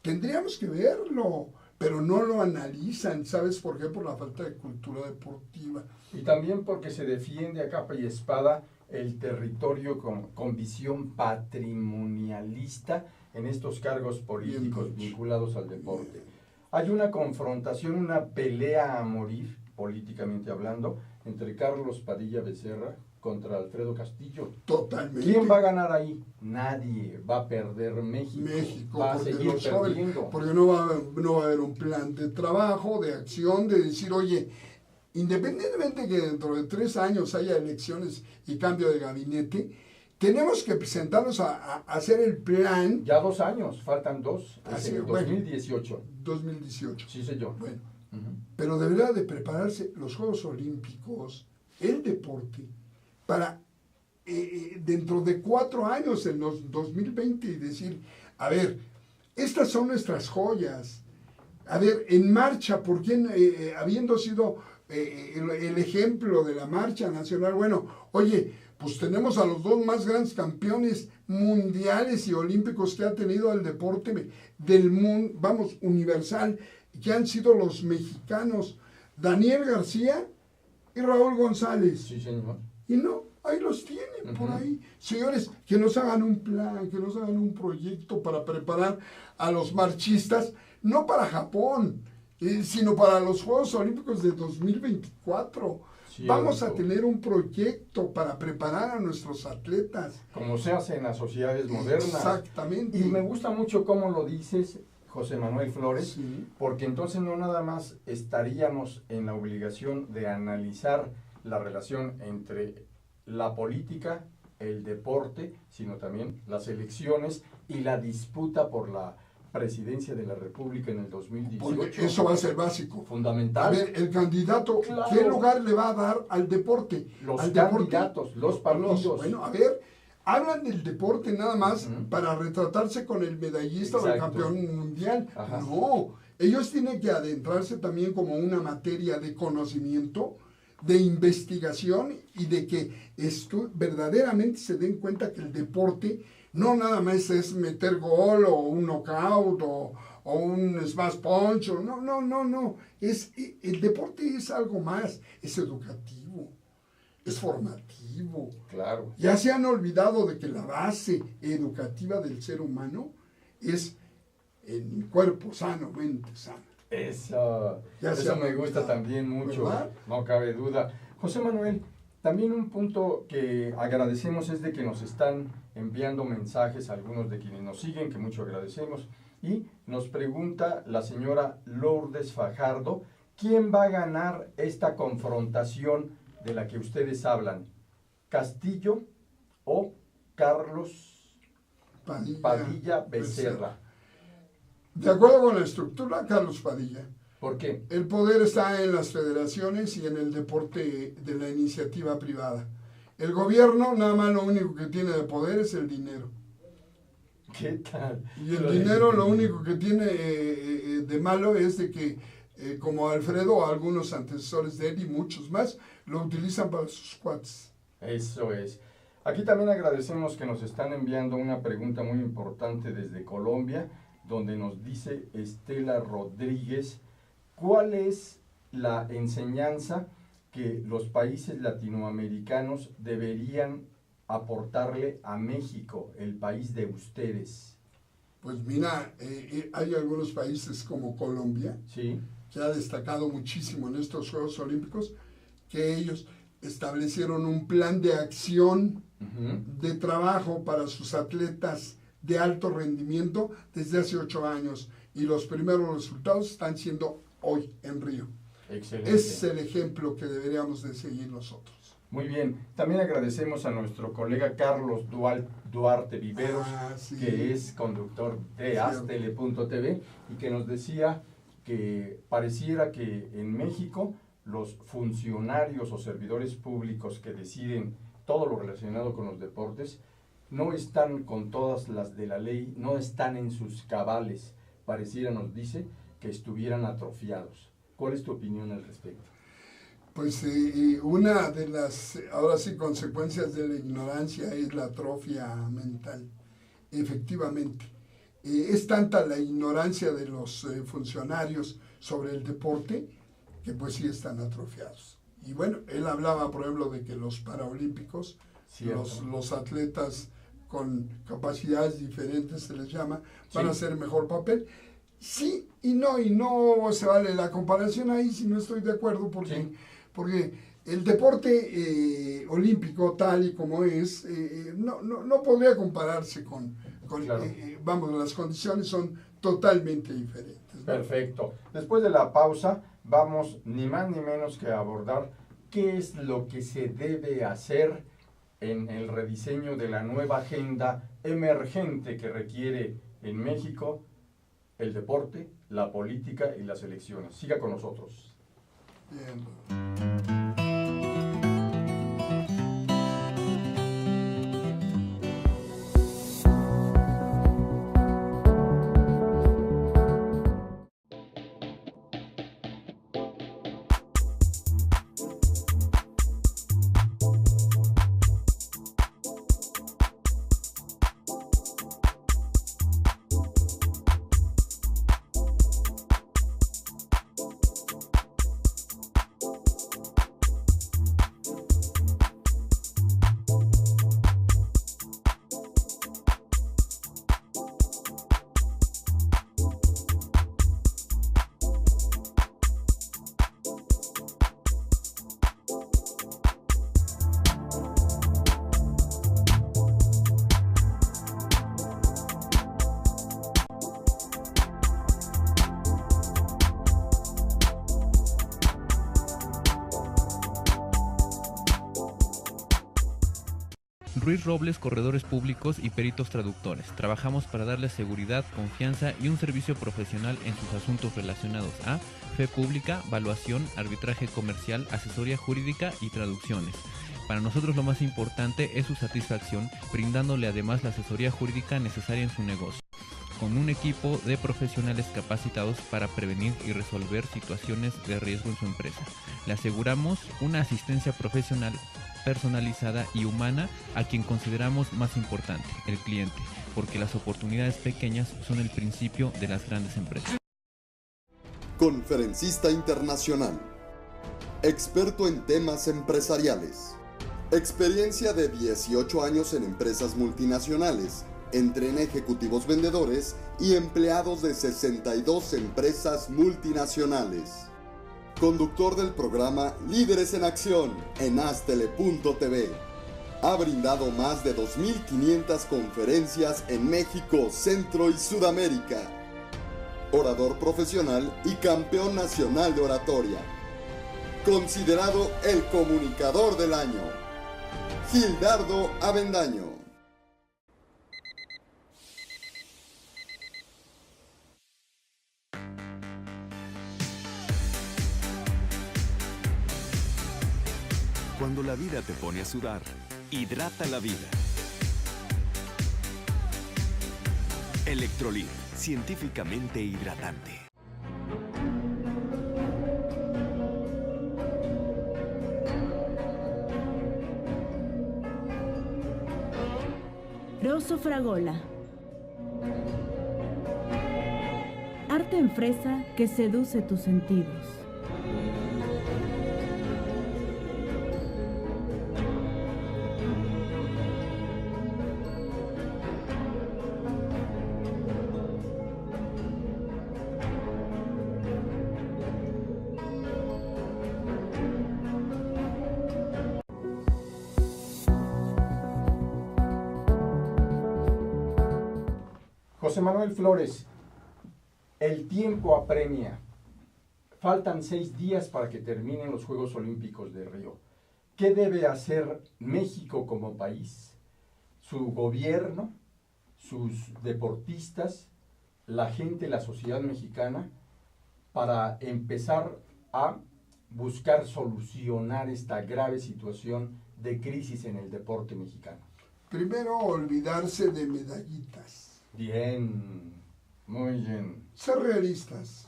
[SPEAKER 2] tendríamos que verlo, pero no lo analizan. ¿Sabes por qué? Por la falta de cultura deportiva.
[SPEAKER 1] Y también porque se defiende a capa y espada el territorio con visión patrimonialista en estos cargos políticos vinculados al deporte. Hay una confrontación, una pelea a morir, políticamente hablando, entre Carlos Padilla Becerra contra Alfredo Castillo.
[SPEAKER 2] Totalmente.
[SPEAKER 1] ¿Quién va a ganar ahí? Nadie. Va a perder México va a seguir perdiendo.
[SPEAKER 2] Porque no va a haber un plan de trabajo, de acción, de decir, oye, independientemente que dentro de 3 años haya elecciones y cambio de gabinete, tenemos que presentarnos a hacer el plan.
[SPEAKER 1] Ya 2 años, faltan 2,
[SPEAKER 2] así,
[SPEAKER 1] en 2018.
[SPEAKER 2] 2018.
[SPEAKER 1] Sí, señor.
[SPEAKER 2] Bueno, pero deberá de prepararse los Juegos Olímpicos, el deporte, para dentro de 4 años, en los 2020, y decir, a ver, estas son nuestras joyas. A ver, en marcha, ¿por qué habiendo sido el ejemplo de la marcha nacional? Bueno, oye, pues tenemos a los 2 más grandes campeones mundiales y olímpicos que ha tenido el deporte del mundo, vamos, universal, que han sido los mexicanos, Daniel García y Raúl González.
[SPEAKER 1] Sí, señor.
[SPEAKER 2] Y no, ahí los tienen por ahí. Señores, que nos hagan un plan, que nos hagan un proyecto para preparar a los marchistas, no para Japón, sino para los Juegos Olímpicos de 2024. Cierto. Vamos a tener un proyecto para preparar a nuestros atletas.
[SPEAKER 1] Como se hace en las sociedades modernas.
[SPEAKER 2] Exactamente.
[SPEAKER 1] Y me gusta mucho cómo lo dices, José Manuel Flores,
[SPEAKER 2] sí,
[SPEAKER 1] porque entonces no nada más estaríamos en la obligación de analizar la relación entre la política, el deporte, sino también las elecciones y la disputa por la presidencia de la República en el 2018.
[SPEAKER 2] Porque eso va a ser básico.
[SPEAKER 1] Fundamental.
[SPEAKER 2] A ver, el candidato, claro, ¿qué lugar le va a dar al deporte?
[SPEAKER 1] Los
[SPEAKER 2] al
[SPEAKER 1] candidatos,
[SPEAKER 2] deporte,
[SPEAKER 1] los partidos.
[SPEAKER 2] Bueno, a ver, hablan del deporte nada más para retratarse con el medallista o el campeón mundial. Ajá. No, ellos tienen que adentrarse también como una materia de conocimiento, de investigación, y de que verdaderamente se den cuenta que el deporte no nada más es meter gol o un knockout o un smash punch, no, el deporte es algo más, es educativo, es formativo.
[SPEAKER 1] Claro.
[SPEAKER 2] Ya se han olvidado de que la base educativa del ser humano es el cuerpo sano, mente sana.
[SPEAKER 1] Eso me gusta también mucho, ¿verdad? No cabe duda. José Manuel, también un punto que agradecemos es de que nos están enviando mensajes algunos de quienes nos siguen, que mucho agradecemos, y nos pregunta la señora Lourdes Fajardo, ¿quién va a ganar esta confrontación de la que ustedes hablan? ¿Castillo o Carlos Padilla Becerra?
[SPEAKER 2] De acuerdo con la estructura, Carlos Padilla.
[SPEAKER 1] ¿Por qué?
[SPEAKER 2] El poder está en las federaciones y en el deporte de la iniciativa privada. El gobierno nada más lo único que tiene de poder es el dinero.
[SPEAKER 1] ¿Qué tal?
[SPEAKER 2] Y el dinero lo único que tiene de malo es de que, como Alfredo o algunos antecesores de él y muchos más, lo utilizan para sus cuates.
[SPEAKER 1] Eso es. Aquí también agradecemos que nos están enviando una pregunta muy importante desde Colombia, donde nos dice Estela Rodríguez, ¿cuál es la enseñanza que los países latinoamericanos deberían aportarle a México, el país de ustedes?
[SPEAKER 2] Pues mira, hay algunos países como Colombia,
[SPEAKER 1] Sí.
[SPEAKER 2] que ha destacado muchísimo en estos Juegos Olímpicos, que ellos establecieron un plan de acción de trabajo para sus atletas de alto rendimiento desde hace 8 años, y los primeros resultados están siendo hoy en Río.
[SPEAKER 1] Excelente.
[SPEAKER 2] Ese es el ejemplo que deberíamos de seguir nosotros.
[SPEAKER 1] Muy bien. También agradecemos a nuestro colega Carlos Duarte Viveros,
[SPEAKER 2] Sí.
[SPEAKER 1] que es conductor de
[SPEAKER 2] Cierto.
[SPEAKER 1] Aztele.tv, y que nos decía que pareciera que en México los funcionarios o servidores públicos que deciden todo lo relacionado con los deportes no están con todas las de la ley, no están en sus cabales. Pareciera, nos dice, que estuvieran atrofiados. ¿Cuál es tu opinión al respecto?
[SPEAKER 2] Pues una de las, ahora sí, consecuencias de la ignorancia es la atrofia mental, efectivamente. Es tanta la ignorancia de los funcionarios sobre el deporte que pues sí están atrofiados. Y bueno, él hablaba, por ejemplo, de que los paraolímpicos, los atletas con capacidades diferentes, se les llama, van a hacer mejor papel. Sí y no se vale la comparación ahí, si no estoy de acuerdo, porque el deporte olímpico tal y como es, no podría compararse con
[SPEAKER 1] Claro.
[SPEAKER 2] vamos, las condiciones son totalmente diferentes, ¿no?
[SPEAKER 1] Perfecto. Después de la pausa, vamos ni más ni menos que a abordar qué es lo que se debe hacer en el rediseño de la nueva agenda emergente que requiere en México el deporte, la política y las elecciones. Siga con nosotros.
[SPEAKER 2] Bien.
[SPEAKER 3] Ruiz Robles, corredores públicos y peritos traductores. Trabajamos para darles seguridad, confianza y un servicio profesional en sus asuntos relacionados a fe pública, valuación, arbitraje comercial, asesoría jurídica y traducciones. Para nosotros lo más importante es su satisfacción, brindándole además la asesoría jurídica necesaria en su negocio, con un equipo de profesionales capacitados para prevenir y resolver situaciones de riesgo en su empresa. Le aseguramos una asistencia profesional personalizada y humana a quien consideramos más importante, el cliente, porque las oportunidades pequeñas son el principio de las grandes empresas.
[SPEAKER 4] Conferencista internacional, experto en temas empresariales, experiencia de 18 años en empresas multinacionales, entrena ejecutivos vendedores y empleados de 62 empresas multinacionales. Conductor del programa Líderes en Acción en Aztele.tv. Ha brindado más de 2.500 conferencias en México, Centro y Sudamérica. Orador profesional y campeón nacional de oratoria. Considerado el comunicador del año. Gildardo Avendaño.
[SPEAKER 5] Cuando la vida te pone a sudar, hidrata la vida. Electrolit, científicamente hidratante.
[SPEAKER 6] Rosso Fragola. Arte en fresa que seduce tus sentidos.
[SPEAKER 1] José Manuel Flores, el tiempo apremia. Faltan 6 días para que terminen los Juegos Olímpicos de Río. ¿Qué debe hacer México como país, su gobierno, sus deportistas, la gente, la sociedad mexicana, para empezar a buscar solucionar esta grave situación de crisis en el deporte mexicano?
[SPEAKER 2] Primero, olvidarse de medallitas.
[SPEAKER 1] Bien, muy bien.
[SPEAKER 2] Ser realistas.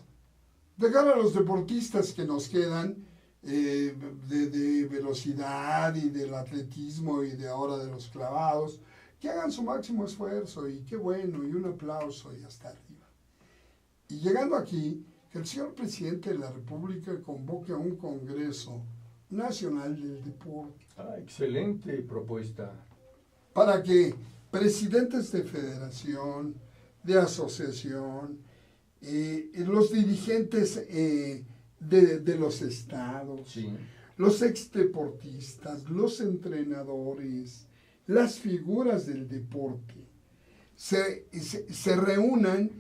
[SPEAKER 2] Dejar a los deportistas que nos quedan de velocidad y del atletismo y de ahora de los clavados, que hagan su máximo esfuerzo y qué bueno, y un aplauso y hasta arriba. Y llegando aquí, que el señor presidente de la República convoque a un Congreso Nacional del Deporte.
[SPEAKER 1] Excelente propuesta.
[SPEAKER 2] Para que presidentes de federación, de asociación, los dirigentes de los estados,
[SPEAKER 1] Sí.
[SPEAKER 2] los exdeportistas, los entrenadores, las figuras del deporte, se reúnan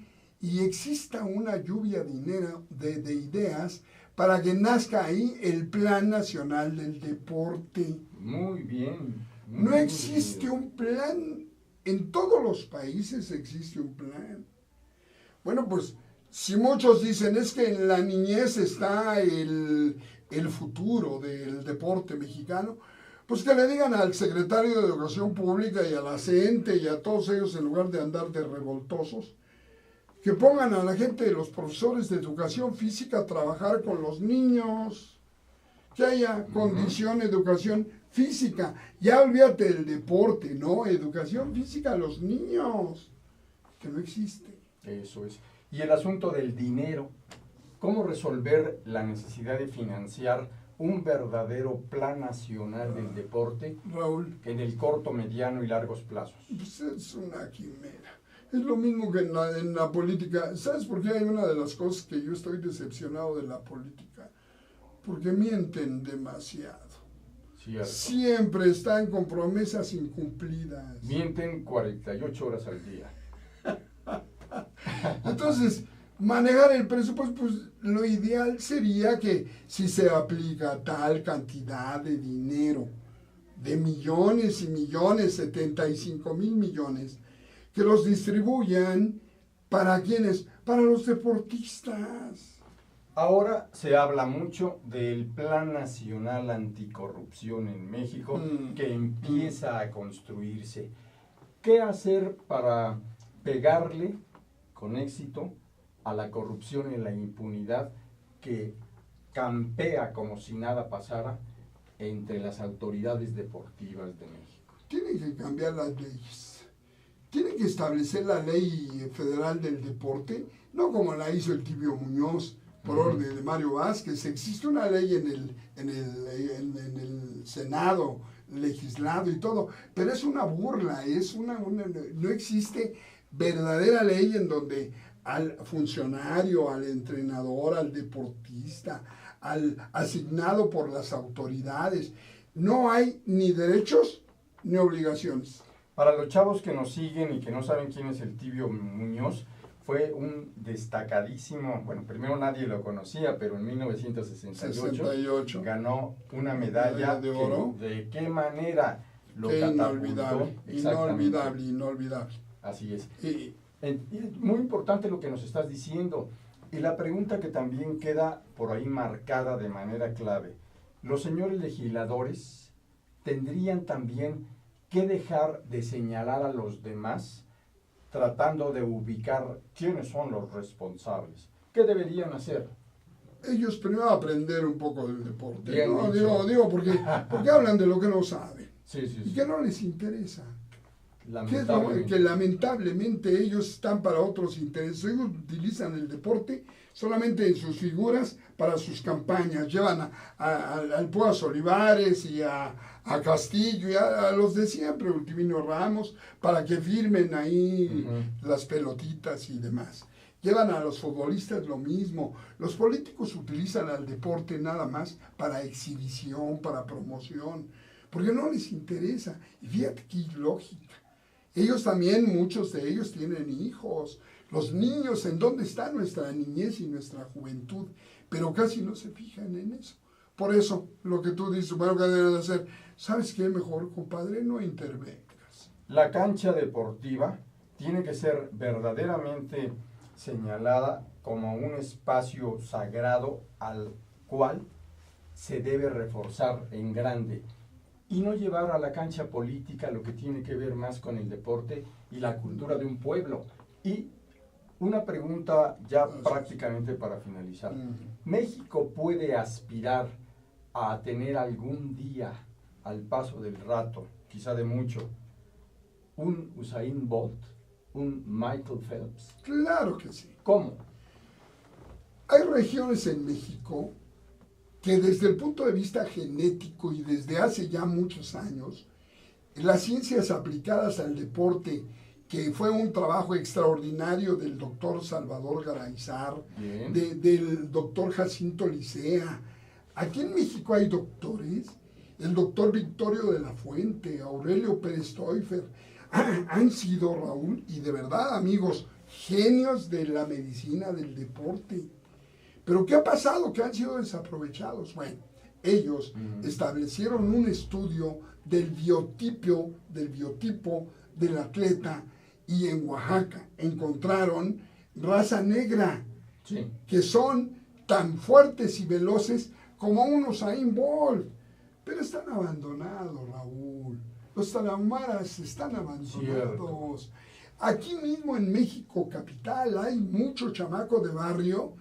[SPEAKER 2] y exista una lluvia de ideas para que nazca ahí el Plan Nacional del Deporte.
[SPEAKER 1] Muy bien.
[SPEAKER 2] No existe un plan, en todos los países existe un plan. Bueno, pues si muchos dicen es que en la niñez está el futuro del deporte mexicano, pues que le digan al secretario de Educación Pública y a la CENTE y a todos ellos, en lugar de andar de revoltosos, que pongan a la gente de los profesores de educación física a trabajar con los niños, que haya condición, educación física. Ya olvídate del deporte, ¿no? Educación física a los niños, que no existe.
[SPEAKER 1] Eso es. Y el asunto del dinero, ¿cómo resolver la necesidad de financiar un verdadero plan nacional del deporte,
[SPEAKER 2] Raúl,
[SPEAKER 1] en el corto, mediano y largos plazos?
[SPEAKER 2] pues es una quimera. Es lo mismo que en la política. ¿Sabes por qué hay una de las cosas que yo estoy decepcionado de la política? Porque mienten demasiado.
[SPEAKER 1] Cierto.
[SPEAKER 2] Siempre están con promesas incumplidas.
[SPEAKER 1] Mienten 48 horas al día.
[SPEAKER 2] Entonces, manejar el presupuesto, pues lo ideal sería que si se aplica tal cantidad de dinero, de millones y millones, 75,000 millones, que los distribuyan ¿para quiénes? Para los deportistas.
[SPEAKER 1] Ahora se habla mucho del Plan Nacional Anticorrupción en México, que empieza a construirse. ¿Qué hacer para pegarle con éxito a la corrupción y la impunidad que campea como si nada pasara entre las autoridades deportivas de México?
[SPEAKER 2] Tienen que cambiar las leyes. Tienen que establecer la ley federal del deporte, no como la hizo el Tibio Muñoz, por orden de Mario Vázquez. Existe una ley en el Senado, legislado y todo, pero es una burla, no existe verdadera ley en donde al funcionario, al entrenador, al deportista, al asignado por las autoridades, no hay ni derechos ni obligaciones.
[SPEAKER 1] Para los chavos que nos siguen y que no saben quién es el Tibio Muñoz, fue un destacadísimo, bueno, primero nadie lo conocía, pero en 1968 ganó una medalla
[SPEAKER 2] de oro.
[SPEAKER 1] ¿De qué manera lo
[SPEAKER 2] Qué
[SPEAKER 1] catapultó?
[SPEAKER 2] Inolvidable.
[SPEAKER 1] Así es. Y muy importante lo que nos estás diciendo. Y la pregunta que también queda por ahí marcada de manera clave. Los señores legisladores tendrían también que dejar de señalar a los demás tratando de ubicar quiénes son los responsables. ¿Qué deberían hacer?
[SPEAKER 2] Ellos primero aprender un poco del deporte.
[SPEAKER 1] Bien
[SPEAKER 2] ¿no?
[SPEAKER 1] dicho.
[SPEAKER 2] Digo porque hablan de lo que no saben
[SPEAKER 1] Sí, sí,
[SPEAKER 2] y
[SPEAKER 1] sí.
[SPEAKER 2] que no les interesa.
[SPEAKER 1] Lamentablemente.
[SPEAKER 2] Que lamentablemente ellos están para otros intereses. Ellos utilizan el deporte solamente en sus figuras para sus campañas. Llevan al Púas Olivares y a Castillo y a los de siempre, Ultimino Ramos, para que firmen ahí las pelotitas y demás. Llevan a los futbolistas lo mismo. Los políticos utilizan al deporte nada más para exhibición, para promoción, porque no les interesa. Y fíjate qué ilógica. Ellos también, muchos de ellos tienen hijos. Los niños, ¿en dónde está nuestra niñez y nuestra juventud? Pero casi no se fijan en eso. Por eso, lo que tú dices, bueno, ¿qué deben hacer? ¿Sabes qué? Mejor, compadre, no intervengas.
[SPEAKER 1] La cancha deportiva tiene que ser verdaderamente señalada como un espacio sagrado al cual se debe reforzar en grande y no llevar a la cancha política lo que tiene que ver más con el deporte y la cultura de un pueblo. Y una pregunta ya prácticamente para finalizar. ¿México puede aspirar a tener algún día, al paso del rato, quizá de mucho, un Usain Bolt, un Michael Phelps?
[SPEAKER 2] Claro que sí.
[SPEAKER 1] ¿Cómo?
[SPEAKER 2] Hay regiones en México que desde el punto de vista genético y desde hace ya muchos años, las ciencias aplicadas al deporte, que fue un trabajo extraordinario del doctor Salvador Garayzar, del doctor Jacinto Licea. Aquí en México hay doctores, el doctor Victorio de la Fuente, Aurelio Pérez Teuffer, han sido, Raúl, y de verdad, amigos, genios de la medicina del deporte. ¿Pero qué ha pasado? Que han sido desaprovechados. Bueno, ellos establecieron un estudio del biotipo del atleta y en Oaxaca encontraron raza negra, que son tan fuertes y veloces como un Usain Bolt. Pero están abandonados, Raúl. Los tarahumaras están abandonados.
[SPEAKER 1] Cierto.
[SPEAKER 2] Aquí mismo en México capital hay mucho chamaco de barrio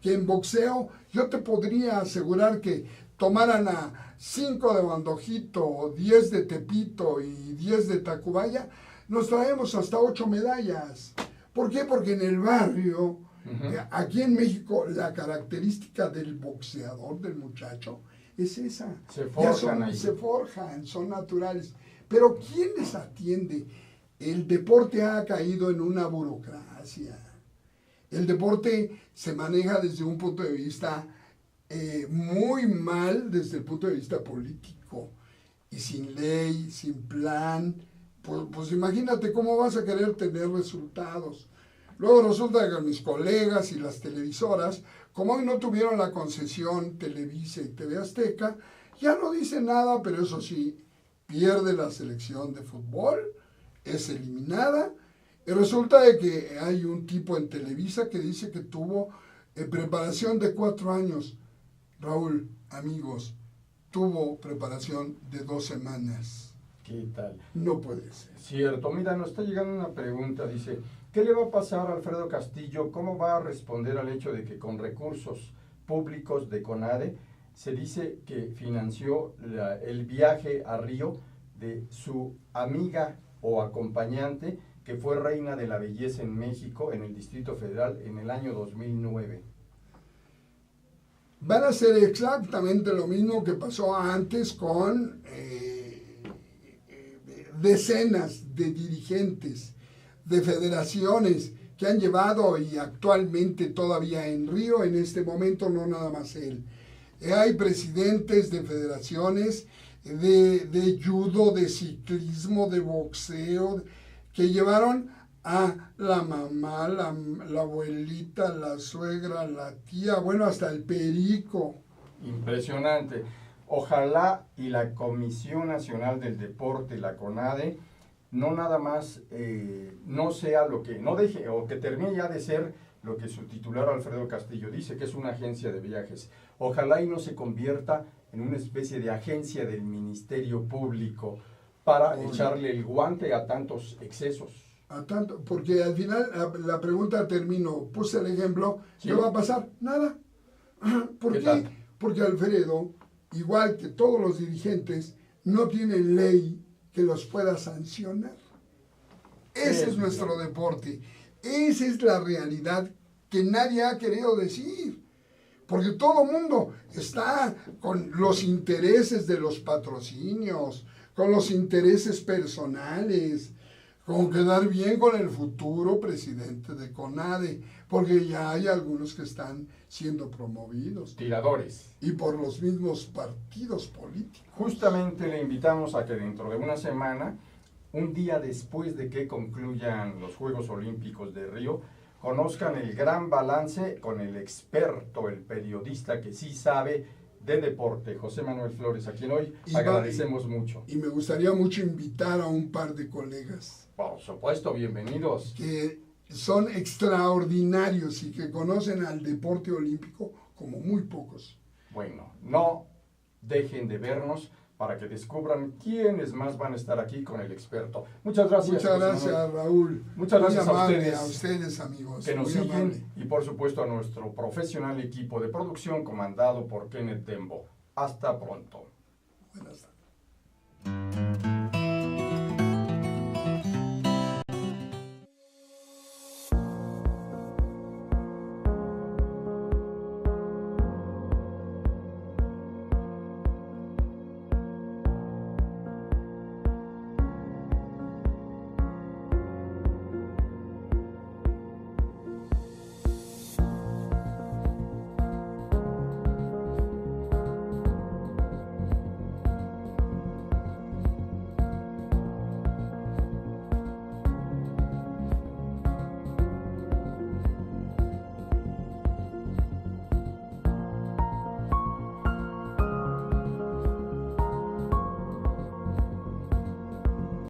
[SPEAKER 2] que en boxeo yo te podría asegurar que tomaran a 5 de Bandojito, 10 de Tepito y 10 de Tacubaya, nos traemos hasta 8 medallas. ¿Por qué? Porque en el barrio, aquí en México, la característica del boxeador, del muchacho, es esa. Se forjan, son naturales. Pero ¿quién les atiende? El deporte ha caído en una burocracia. El deporte se maneja desde un punto de vista muy mal, desde el punto de vista político. Y sin ley, sin plan, pues imagínate cómo vas a querer tener resultados. Luego resulta que mis colegas y las televisoras, como hoy no tuvieron la concesión Televisa y TV Azteca, ya no dicen nada, pero eso sí, pierde la selección de fútbol, es eliminada. Y resulta de que hay un tipo en Televisa que dice que tuvo preparación de 4 años. Raúl, amigos, tuvo preparación de 2 semanas.
[SPEAKER 1] ¿Qué tal?
[SPEAKER 2] No puede ser.
[SPEAKER 1] Cierto. Mira, nos está llegando una pregunta, dice, ¿qué le va a pasar a Alfredo Castillo? ¿Cómo va a responder al hecho de que con recursos públicos de CONADE se dice que financió el viaje a Río de su amiga o acompañante que fue reina de la belleza en México, en el Distrito Federal, en el año 2009?
[SPEAKER 2] Van a ser exactamente lo mismo que pasó antes con decenas de dirigentes de federaciones que han llevado y actualmente todavía en Río, en este momento no nada más él. Hay presidentes de federaciones de judo, de ciclismo, de boxeo, que llevaron a la mamá, la abuelita, la suegra, la tía, bueno, hasta el perico.
[SPEAKER 1] Impresionante. Ojalá y la Comisión Nacional del Deporte, la CONADE, no nada más, no sea lo que, no deje, o que termine ya de ser lo que su titular Alfredo Castillo dice, que es una agencia de viajes. Ojalá y no se convierta en una especie de agencia del Ministerio Público para echarle el guante a tantos excesos?
[SPEAKER 2] A tanto, porque al final la pregunta terminó, puse el ejemplo,
[SPEAKER 1] Sí.
[SPEAKER 2] ¿qué va a pasar? Nada. ¿Por
[SPEAKER 1] ¿Qué
[SPEAKER 2] qué?
[SPEAKER 1] tal?
[SPEAKER 2] Porque Alfredo, igual que todos los dirigentes, no tienen ley que los pueda sancionar. Ese es nuestro deporte. Esa es la realidad que nadie ha querido decir. Porque todo el mundo está con los intereses de los patrocinios, con los intereses personales, con quedar bien con el futuro presidente de CONADE, porque ya hay algunos que están siendo promovidos.
[SPEAKER 1] Tiradores.
[SPEAKER 2] Y por los mismos partidos políticos.
[SPEAKER 1] Justamente le invitamos a que dentro de una semana, un día después de que concluyan los Juegos Olímpicos de Río, conozcan el gran balance con el experto, el periodista que sí sabe de deporte, José Manuel Flores, a quien hoy agradecemos mucho.
[SPEAKER 2] Y me gustaría mucho invitar a un par de colegas
[SPEAKER 1] Por supuesto, bienvenidos.
[SPEAKER 2] que son extraordinarios y que conocen al deporte olímpico como muy pocos.
[SPEAKER 1] Bueno, no dejen de vernos para que descubran quiénes más van a estar aquí con el experto. Muchas gracias.
[SPEAKER 2] Muchas
[SPEAKER 1] José
[SPEAKER 2] gracias,
[SPEAKER 1] Manuel.
[SPEAKER 2] Raúl.
[SPEAKER 1] Muchas gracias
[SPEAKER 2] Muy amable
[SPEAKER 1] a ustedes
[SPEAKER 2] amigos.
[SPEAKER 1] que nos
[SPEAKER 2] muy
[SPEAKER 1] siguen
[SPEAKER 2] amable.
[SPEAKER 1] y por supuesto a nuestro profesional equipo de producción comandado por Kenneth Dembo. Hasta pronto.
[SPEAKER 2] Buenas tardes.